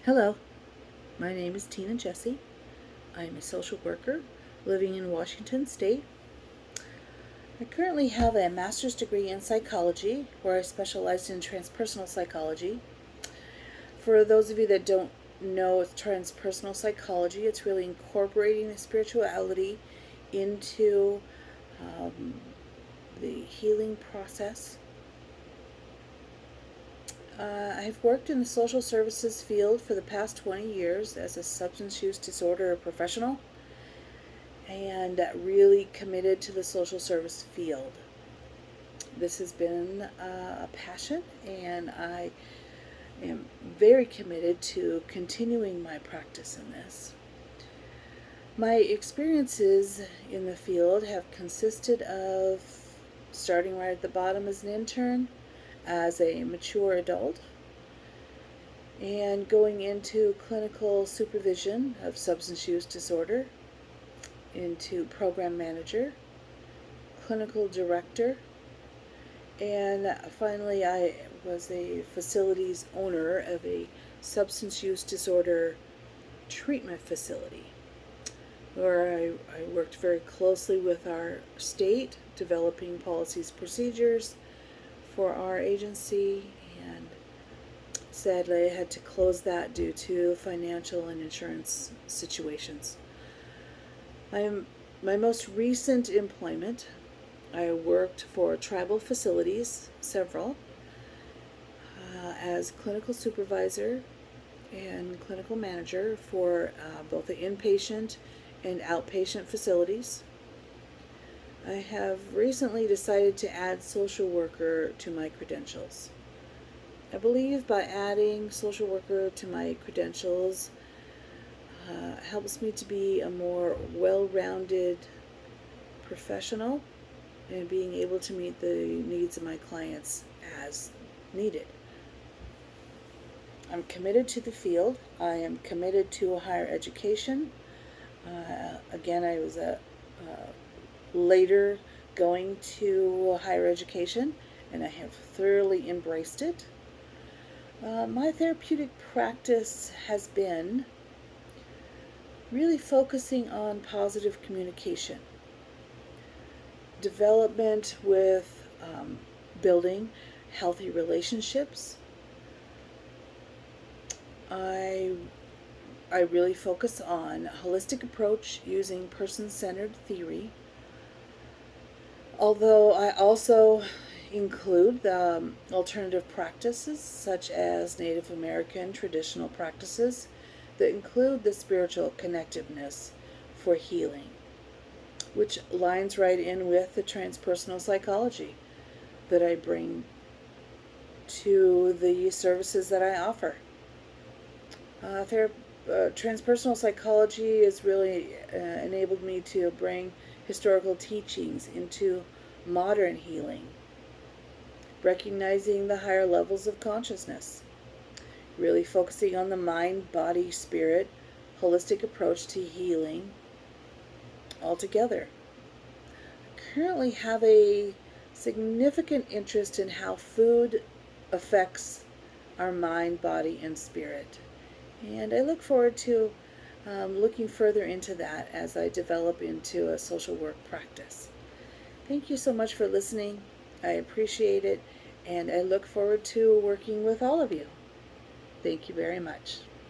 Hello, my name is Tina Jesse. I am a social worker living in Washington State. I currently have a master's degree in psychology where I specialize in transpersonal psychology. For those of you that don't know transpersonal psychology, it's really incorporating the spirituality into um, the healing process. I've worked in the social services field for the past 20 years as a substance use disorder professional and really committed to the social service field. This has been a passion, and I am very committed to continuing my practice in this. My experiences in the field have consisted of starting right at the bottom as an intern, as a mature adult, and going into clinical supervision of substance use disorder, into program manager, clinical director, and finally I was a facilities owner of a substance use disorder treatment facility where I worked very closely with our state, developing policies, procedures for our agency, and sadly I had to close that due to financial and insurance situations. My most recent employment, I worked for tribal facilities, several, as clinical supervisor and clinical manager for both the inpatient and outpatient facilities. I have recently decided to add social worker to my credentials. I believe by adding social worker to my credentials helps me to be a more well-rounded professional and being able to meet the needs of my clients as needed. I'm committed to the field. I am committed to higher education. Again, I was later going to higher education, and I have thoroughly embraced it. My therapeutic practice has been really focusing on positive communication, development with building healthy relationships. I really focus on holistic approach using person-centered theory, although I also include alternative practices such as Native American traditional practices that include the spiritual connectiveness for healing, which lines right in with the transpersonal psychology that I bring to the services that I offer. Transpersonal psychology has really enabled me to bring historical teachings into modern healing, recognizing the higher levels of consciousness, really focusing on the mind, body, spirit, holistic approach to healing altogether. I currently have a significant interest in how food affects our mind, body, and spirit. And I look forward to looking further into that as I develop into a social work practice. Thank you so much for listening. I appreciate it, and I look forward to working with all of you. Thank you very much.